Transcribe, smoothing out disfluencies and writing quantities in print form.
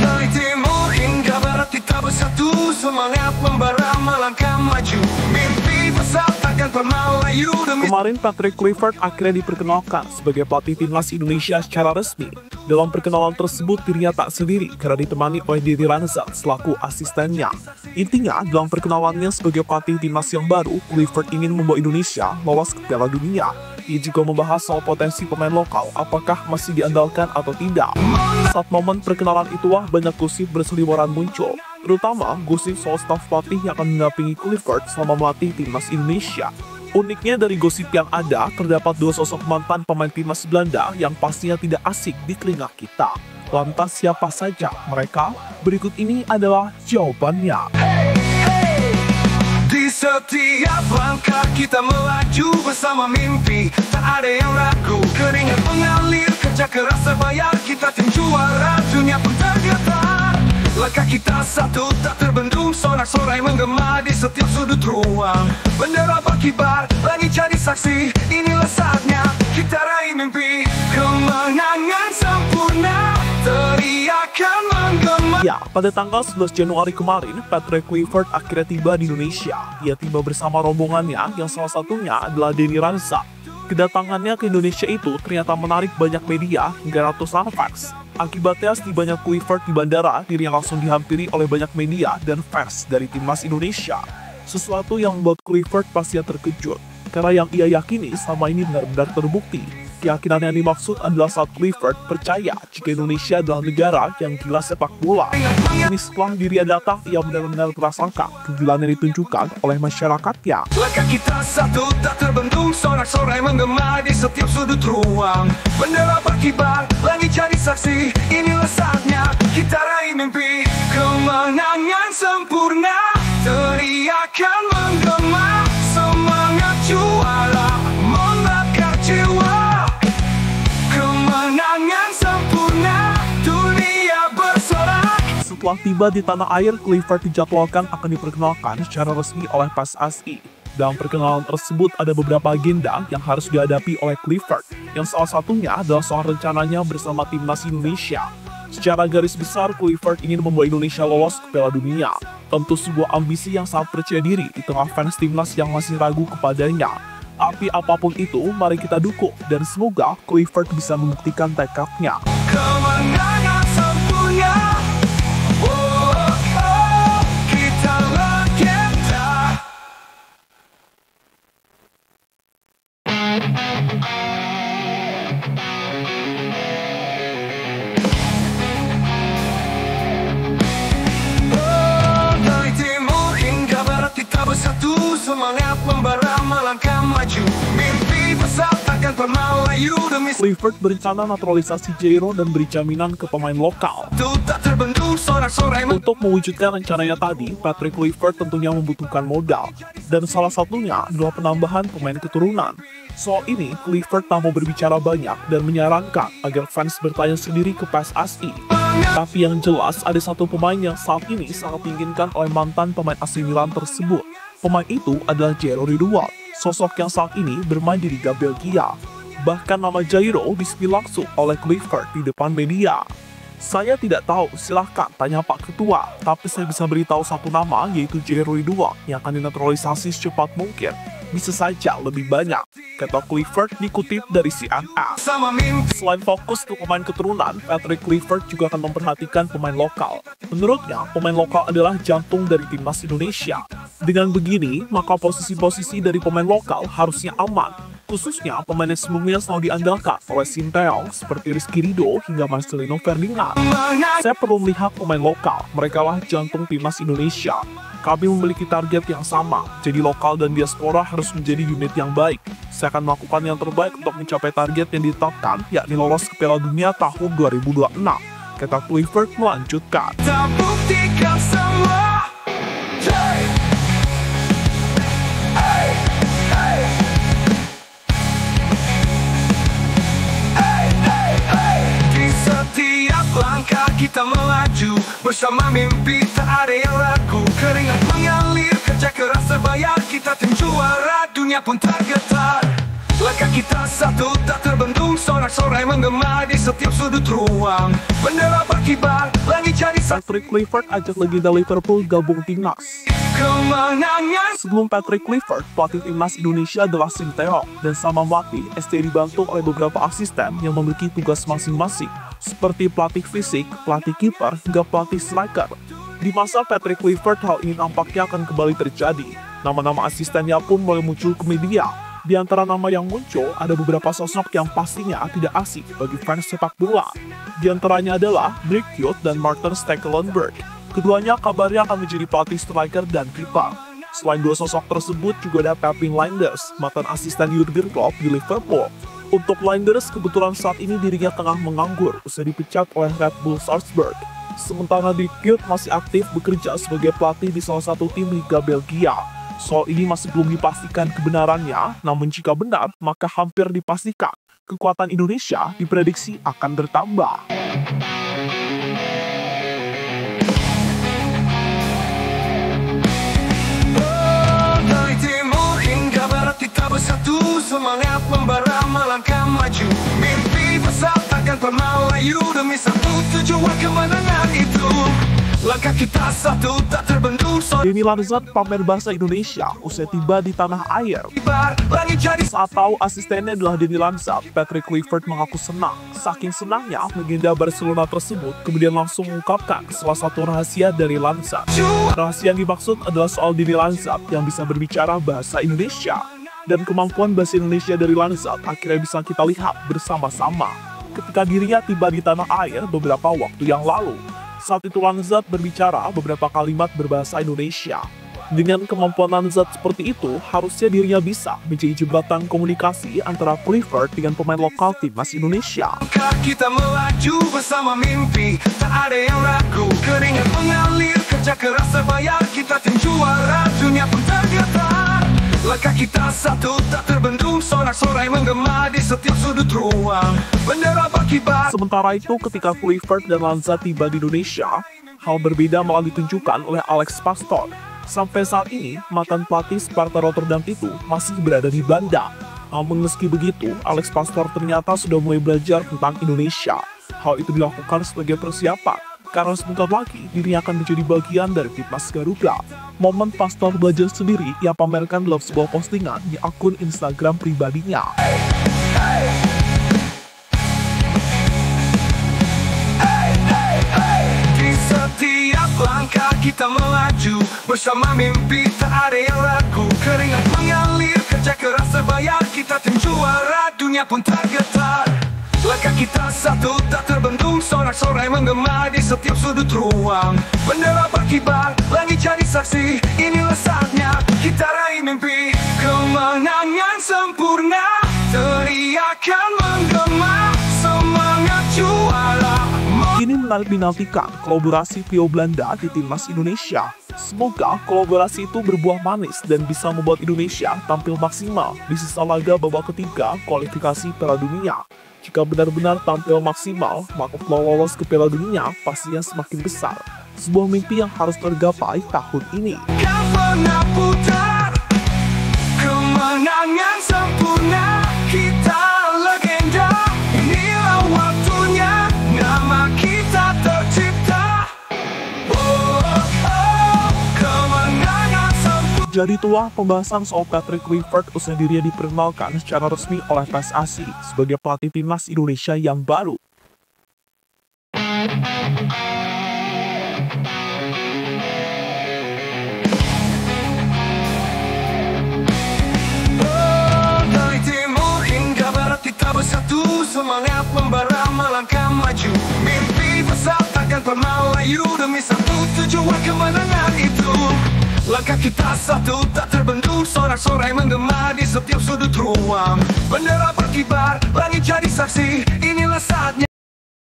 Dari timur hingga barat kita bersatu, semangat membara melangkah maju, mimpi besar takkan pernah layu demi. Kemarin Patrick Kluivert akhirnya diperkenalkan sebagai pelatih timnas Indonesia secara resmi. Dalam perkenalan tersebut dirinya tak sendiri karena ditemani oleh Didi Ranza selaku asistennya. Intinya dalam perkenalannya sebagai pelatih timnas yang baru, Kluivert ingin membawa Indonesia lolos ke Piala Dunia. Ia juga membahas soal potensi pemain lokal, apakah masih diandalkan atau tidak. Saat momen perkenalan itulah banyak gosip berseliweran muncul, terutama gosip soal staf pelatih yang akan mendampingi Kluivert selama melatih timnas Indonesia. Uniknya dari gosip yang ada, terdapat dua sosok mantan pemain timnas Belanda yang pastinya tidak asing di telinga kita. Lantas siapa saja mereka? Berikut ini adalah jawabannya. Di setiap langkah kita melaju bersama mimpi, tak ada yang ragu, keringat mengalir, kerja keras terbayar, kita tim juara, dunia pun tergetar. Langkah kita satu tak terbendung, sorak-sorai menggema di setiap sudut ruang. Bendera berkibar, langit jadi saksi, inilah saatnya kita raih mimpi. Kemenangan sempurna, teriakan menggema. Ya, pada tanggal 11 Januari kemarin, Patrick Kluivert akhirnya tiba di Indonesia. Ia tiba bersama rombongannya yang salah satunya adalah Didi Ranza. Kedatangannya ke Indonesia itu ternyata menarik banyak media hingga ratusan fans. Akibatnya setibanya Kluivert di bandara, dirinya langsung dihampiri oleh banyak media dan fans dari timnas Indonesia. Sesuatu yang membuat Kluivert pastinya terkejut, karena yang ia yakini selama ini benar-benar terbukti. Keyakinan yang dimaksud adalah saat Kluivert percaya jika Indonesia adalah negara yang gila sepak bola. Ini setelah dirinya datang, ia benar-benar merasakan kegilaan yang ditunjukkan oleh masyarakatnya. Langkah kita satu tak terbendung, sorak-sorai menggema di setiap sudut ruang. Bendera berkibar, langit jadi saksi, inilah saatnya kita raih mimpi. Kemenangan sempurna, teriakan menggema, semangat juara membakar jiwa. Kemenangan sempurna, dunia bersorak. Setelah tiba di tanah air, Kluivert dijadwalkan akan diperkenalkan secara resmi oleh PSSI. Dalam perkenalan tersebut ada beberapa agenda yang harus dihadapi oleh Kluivert, yang salah satunya adalah soal rencananya bersama timnas Indonesia. Secara garis besar, Kluivert ingin membawa Indonesia lolos ke Piala Dunia. Tentu sebuah ambisi yang sangat percaya diri di tengah fans timnas yang masih ragu kepadanya. Tapi apapun itu, mari kita dukung dan semoga Kluivert bisa membuktikan tekadnya. Kemenangan sempurna, kita legenda. Dari timur hingga barat kita bersatu, semangat membara melangkah maju, mimpi besar takkan pernah layu demi. Kluivert berencana naturalisasi Jairo dan beri jaminan ke pemain lokal. Tak terbendung, sorak-sorai Untuk mewujudkan rencananya tadi, Patrick Kluivert tentunya membutuhkan modal, dan salah satunya adalah penambahan pemain keturunan. Soal ini, Kluivert tak mau berbicara banyak dan menyarankan agar fans bertanya sendiri ke PSSI. Tapi yang jelas, ada satu pemain yang saat ini sangat diinginkan oleh mantan pemain AC Milan tersebut. Pemain itu adalah Jairo Ridwan, sosok yang saat ini bermain di Liga Belgia. Bahkan nama Jairo disebut langsung oleh Kluivert di depan media. Saya tidak tahu, silahkan tanya Pak Ketua, tapi saya bisa beritahu satu nama, yaitu Jairo Ridwan, yang akan dinaturalisasi secepat mungkin. Bisa saja lebih banyak, kata Kluivert dikutip dari CNN. sama mimpi. Selain fokus ke pemain keturunan, Patrick Kluivert juga akan memperhatikan pemain lokal. Menurutnya, pemain lokal adalah jantung dari timnas Indonesia. Dengan begini, maka posisi-posisi dari pemain lokal harusnya aman. Khususnya pemain yang sebelumnya selalu diandalkan oleh Sinteyong seperti Rizky Ridho hingga Marcelino Ferdinand. Saya perlu melihat pemain lokal, mereka lah jantung timnas Indonesia. Kami memiliki target yang sama, jadi lokal dan diaspora harus menjadi unit yang baik. Saya akan melakukan yang terbaik untuk mencapai target yang ditetapkan, yakni lolos ke Piala Dunia tahun 2026, kata Kluivert melanjutkan. Tak buktikan semua. Hey. Hey. Hey. Hey, hey, hey. Di setiap langkah kita melaju, bersama mimpi tak ada yang ragu, keringat mengalir, kerja keras terbayar. kita tim juara, dunia pun tergetar. Langkah kita satu, tak terbendung, sorak-sorai menggema di setiap sudut ruang. Bendera berkibar, langit jadi Patrick Kluivert ajak legenda Liverpool gabung timnas. kemenangan. Sebelum Patrick Kluivert, pelatih timnas Indonesia adalah Sinteyong, dan sama melatih, ST dibantu oleh beberapa asisten yang memiliki tugas masing-masing, seperti pelatih fisik, pelatih kiper, hingga pelatih striker. Di masa Patrick Kluivert, hal ini nampaknya akan kembali terjadi. Nama-nama asistennya pun mulai muncul ke media. Di antara nama yang muncul, ada beberapa sosok yang pastinya tidak asing bagi fans sepak bola. Di antaranya adalah Dirk Kuyt dan Maarten Stekelenburg. Keduanya kabarnya akan menjadi pelatih striker dan kiper. Selain dua sosok tersebut, juga ada Pepijn Lijnders, mantan asisten Jurgen Klopp di Liverpool. Untuk Lijnders, kebetulan saat ini dirinya tengah menganggur usai dipecat oleh Red Bull Salzburg. Sementara Dirk Kuyt masih aktif bekerja sebagai pelatih di salah satu tim Liga Belgia. Soal ini masih belum dipastikan kebenarannya, namun jika benar, maka hampir dipastikan kekuatan Indonesia diprediksi akan bertambah. Dari timur hingga barat kita bersatu, semangat membara melangkah maju. Mimpi besar takkan pernah layu, demi satu tujuan kemenangan itu. Langkah kita satu, tak terbendung. Deni Lansat pamer bahasa Indonesia usai tiba di tanah air. Saat tahu asistennya adalah Deni Lansat, Patrick Kluivert mengaku senang. Saking senangnya, legenda Barcelona tersebut kemudian langsung mengungkapkan salah satu rahasia dari Lansat. Rahasia yang dimaksud adalah soal Deni Lansat yang bisa berbicara bahasa Indonesia. Dan kemampuan bahasa Indonesia dari Lansat akhirnya bisa kita lihat bersama-sama ketika dirinya tiba di tanah air beberapa waktu yang lalu. Saat itu Lansat berbicara beberapa kalimat berbahasa Indonesia. Dengan kemampuan Lansat seperti itu, harusnya dirinya bisa menjadi jembatan komunikasi antara Kluivert dengan pemain lokal timnas Indonesia. Kita melaju bersama mimpi, tak ada yang ragu. Keringat mengalir, kerja keras terbayar, kita tim juara, dunia pun tergetar. Langkah kita satu, tak terbendung, sorak-sorai menggema di setiap sudut ruang. Bendera berkibar. Sementara itu, ketika Kluivert dan Lansat tiba di Indonesia, hal berbeda malah ditunjukkan oleh Alex Pastoor. Sampai saat ini, mantan pelatih Sparta Rotterdam itu masih berada di Belanda. Namun meski begitu, Alex Pastoor ternyata sudah mulai belajar tentang Indonesia. Hal itu dilakukan sebagai persiapan, karena sebentar lagi dirinya akan menjadi bagian dari timnas Garuda. Momen Pastoor belajar sendiri ia pamerkan dalam sebuah postingan di akun Instagram pribadinya. Di setiap langkah kita melaju, bersama mimpi tak ada yang ragu. Keringat mengalir, kerja keras terbayar, kita tim juara, dunia pun tergetar. Langkah kita satu, tak terbendung, sorak-sorai menggema di setiap sudut ruang. Bendera berkibar, langit jadi saksi, inilah saatnya kita raih mimpi. Kemenangan sempurna, teriakan menggema, semangat juara. Kini menarik dinantikan kolaborasi trio Belanda di timnas Indonesia. Semoga kolaborasi itu berbuah manis dan bisa membuat Indonesia tampil maksimal di sisa laga babak ketiga kualifikasi Piala Dunia. Jika benar-benar tampil maksimal, maka peluang lolos ke Piala Dunia pastinya semakin besar. Sebuah mimpi yang harus tergapai tahun ini. Kan pernah putar, kemenangan sempurna, kita legenda. Inilah waktunya, nama kita tercipta. Kemenangan sempurna. Jadi itulah pembahasan soal Patrick Kluivert usai dirinya diperkenalkan secara resmi oleh PSSI sebagai pelatih timnas Indonesia yang baru. Dari timur hingga barat kita bersatu, semangat membara melangkah maju. Mimpi besar takkan pernah layu, demi satu tujuan kemenangan itu. Langkah kita satu, tak terbendung, sorak-sorai menggema di setiap sudut ruang. Bendera berkibar, langit jadi saksi, inilah saatnya.